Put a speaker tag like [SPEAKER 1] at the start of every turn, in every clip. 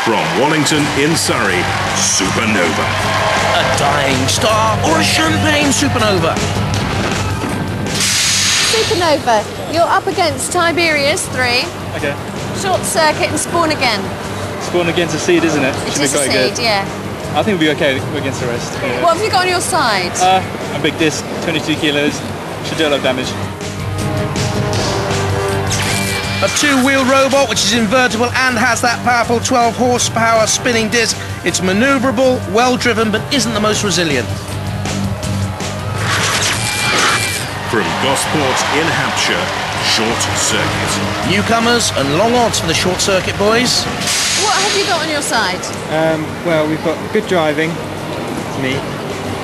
[SPEAKER 1] From Wallington in Surrey, Supernova.
[SPEAKER 2] A dying star or a champagne supernova?
[SPEAKER 3] Supernova, you're up against Tiberius 3.
[SPEAKER 4] Okay.
[SPEAKER 3] Short circuit and spawn again.
[SPEAKER 4] Spawn against a seed, isn't it?
[SPEAKER 3] It is a seed, yeah.
[SPEAKER 4] I think we'll be okay against the rest. Yeah.
[SPEAKER 3] What have you got on your side?
[SPEAKER 4] A big disc, 22 kilos. Should do a lot of damage.
[SPEAKER 2] A two-wheel robot which is invertible and has that powerful 12 horsepower spinning disc. It's manoeuvrable, well-driven, but isn't the most resilient.
[SPEAKER 1] From Gosport in Hampshire, Short Circuit.
[SPEAKER 2] Newcomers and long odds for the Short Circuit boys.
[SPEAKER 3] What have you got on your side?
[SPEAKER 5] Well, we've got good driving, to me.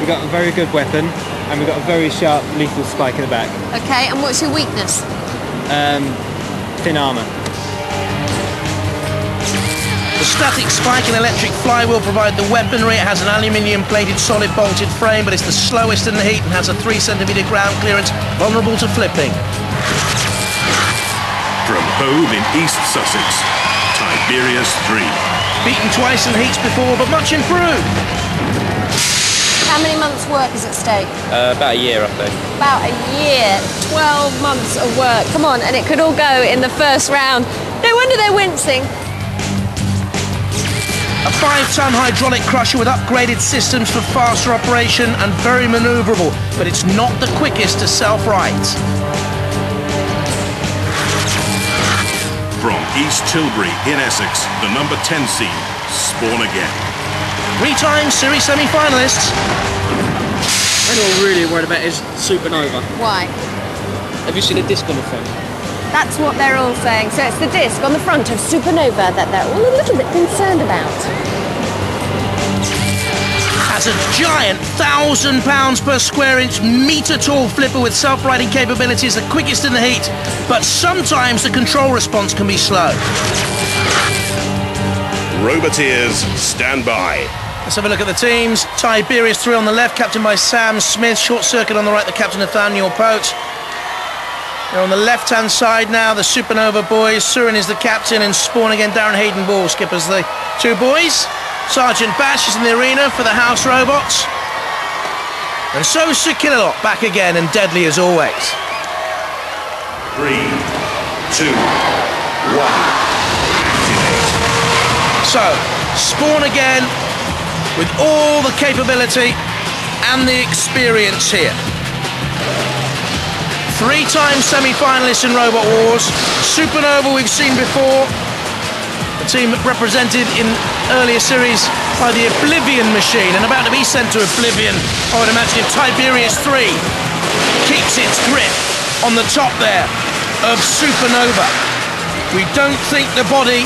[SPEAKER 5] We've got a very good weapon, and we've got a very sharp, lethal spike in the back.
[SPEAKER 3] Okay, and what's your weakness?
[SPEAKER 5] Thin armour.
[SPEAKER 2] The static spike and electric flywheel provide the weaponry. It has an aluminium-plated solid bolted frame, but it's the slowest in the heat and has a 3-centimetre ground clearance, vulnerable to flipping.
[SPEAKER 1] From Hove in East Sussex, Tiberius 3.
[SPEAKER 2] Beaten twice in heats before, but much improved.
[SPEAKER 3] How many months' work is at stake?
[SPEAKER 5] About a year, I think.
[SPEAKER 3] About a year. 12 months of work. Come on, and it could all go in the first round. No wonder they're wincing.
[SPEAKER 2] A 5-ton hydraulic crusher with upgraded systems for faster operation and very manoeuvrable, but it's not the quickest to self-right.
[SPEAKER 1] From East Tilbury in Essex, the number 10 seed, Spawn Again.
[SPEAKER 2] 3-time series semi-finalists.
[SPEAKER 6] What I'm really worried about is Supernova.
[SPEAKER 3] Why?
[SPEAKER 6] Have you seen a disc on the front?
[SPEAKER 3] That's what they're all saying. So it's the disc on the front of Supernova that they're all a little bit concerned about.
[SPEAKER 2] Has a giant 1,000 pounds per square inch, metre-tall flipper with self-riding capabilities, the quickest in the heat, but sometimes the control response can be slow.
[SPEAKER 1] Roboteers, stand by.
[SPEAKER 2] Let's have a look at the teams. Tiberius 3 on the left, captained by Sam Smith. Short Circuit on the right, the captain Nathaniel Pote. They're on the left-hand side now, the Supernova boys. Surin is the captain, and Spawn Again, Darren Hayden Ball skippers the two boys. Sergeant Bash is in the arena for the house robots. And so Sir Killalot back again and deadly as always.
[SPEAKER 1] 3, 2, 1.
[SPEAKER 2] So, Spawn Again with all the capability and the experience here. 3-time semi-finalists in Robot Wars. Supernova we've seen before. The team represented in earlier series by the Oblivion machine and about to be sent to Oblivion, I would imagine, if Tiberius 3 keeps its grip on the top there of Supernova. We don't think the body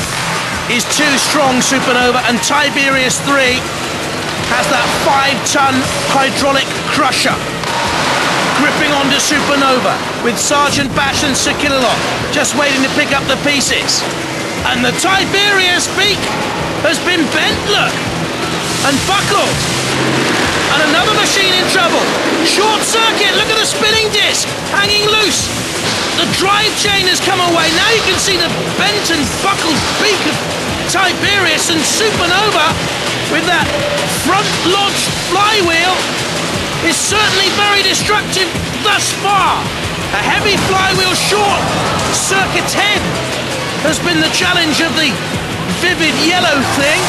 [SPEAKER 2] is too strong, Supernova, and Tiberius 3 has that 5-ton hydraulic crusher gripping onto Supernova with Sergeant Bash and Sir Killalot just waiting to pick up the pieces. And the Tiberius beak has been bent, look, and buckled. And another machine in trouble. Short Circuit, look at the spinning disc hanging loose. The drive chain has come away. Now you can see the bent and buckled beak of Tiberius, and Supernova with that front lodged flywheel is certainly very destructive thus far. A heavy flywheel short circuit head has been the challenge of the vivid yellow thing.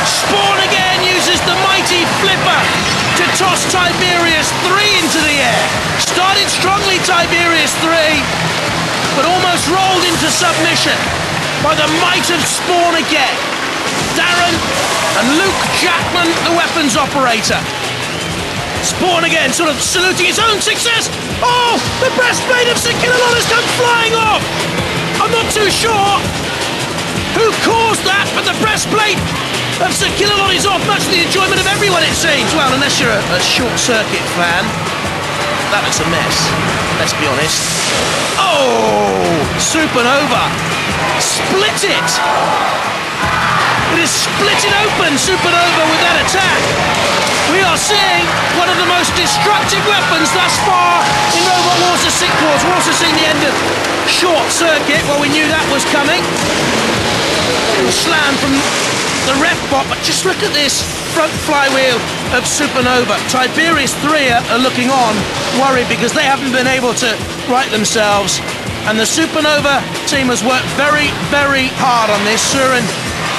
[SPEAKER 2] Spawn Again uses the mighty flipper to toss Tiberius 3 into the air. Started strongly, Tiberius 3, but almost rolled into submission by the might of Spawn Again. Darren and Luke Jackman, the weapons operator. Spawn Again sort of saluting his own success. Oh, the breastplate of Sir Killalot has come flying off. I'm not too sure who caused that, but the breastplate of Sir Killalot is off, much to the enjoyment of everyone, it seems. Well, unless you're a Short Circuit fan. That looks a mess, let's be honest. Oh, Supernova split it. It is split it open, Supernova, with that attack. We are seeing one of the most destructive weapons thus far in Robot Wars of Sick Wars. We're also seeing the end of Short Circuit. Well, we knew that was coming. A slam from the ref bot, but just look at this front flywheel of Supernova. Tiberius 3 are looking on, worried because they haven't been able to right themselves. And the Supernova team has worked very, very hard on this. Suren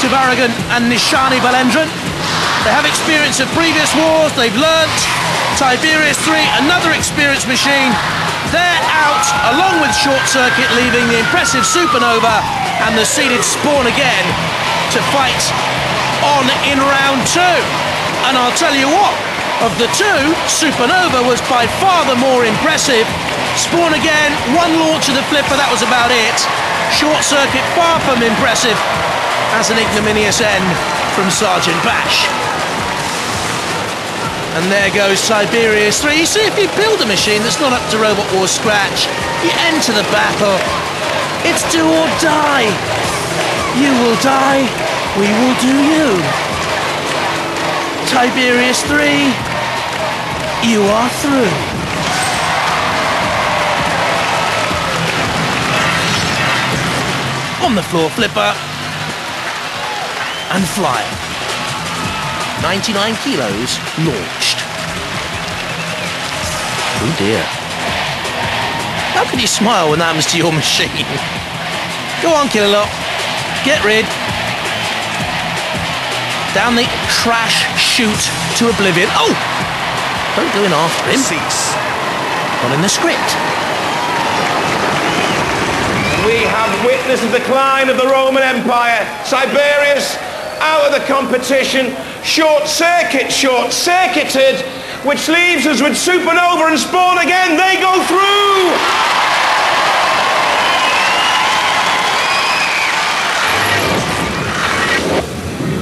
[SPEAKER 2] Tivaragan and Nishani Balendran. They have experience of previous wars, they've learnt. Tiberius 3, another experienced machine. They're out, along with Short Circuit, leaving the impressive Supernova and the seeded Spawn Again to fight on in round 2. And I'll tell you what, of the two, Supernova was by far the more impressive. Spawn Again, one launch of the flipper, that was about it. Short Circuit, far from impressive, as an ignominious end from Sergeant Bash. And there goes Tiberius 3. You see, if you build a machine that's not up to Robot Wars scratch, you enter the battle. It's do or die. You will die, we will do you. Tiberius 3, you are through. On the floor flipper and flying. 99 kilos launched. Oh dear. How can you smile when that happens to your machine? Go on, Killalot. Get rid. Down the trash chute to oblivion. Oh! Don't go in after him.
[SPEAKER 1] Cease.
[SPEAKER 2] Not in the script.
[SPEAKER 7] We have witnessed the decline of the Roman Empire. Tiberius out of the competition. Short-circuited, which leaves us with Supernova and Spawn Again. They go through!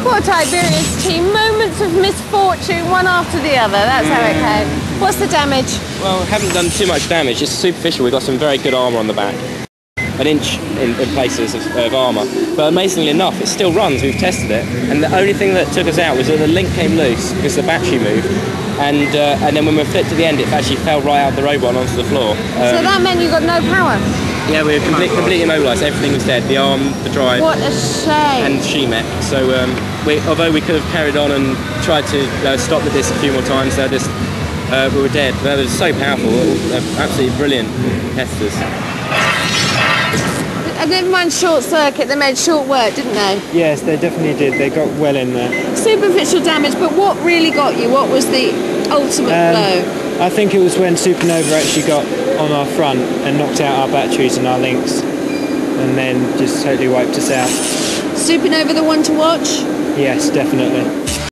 [SPEAKER 3] Poor Tiberius team, moments of misfortune, one after the other. That's how it came. What's the damage?
[SPEAKER 4] Well, haven't done too much damage. It's superficial. We've got some very good armour on the back. An inch in places of armour, but amazingly enough it still runs. We've tested it, and the only thing that took us out was that the link came loose because the battery moved, and then when we flipped to the end it actually fell right out the robot and onto the floor.
[SPEAKER 3] So that meant you got no power?
[SPEAKER 4] Yeah, we were completely immobilised. Everything was dead, the arm, the drive.
[SPEAKER 3] What a shame.
[SPEAKER 4] And Shemek. So although we could have carried on and tried to stop the disc a few more times, we were dead. They were so powerful, absolutely brilliant competitors.
[SPEAKER 3] And never mind Short Circuit, they made short work, didn't they?
[SPEAKER 5] Yes, they definitely did. They got well in there.
[SPEAKER 3] Superficial damage, but what really got you? What was the ultimate blow?
[SPEAKER 5] I think it was when Supernova actually got on our front and knocked out our batteries and our links, and then just totally wiped us out.
[SPEAKER 3] Supernova the one to watch?
[SPEAKER 5] Yes, definitely.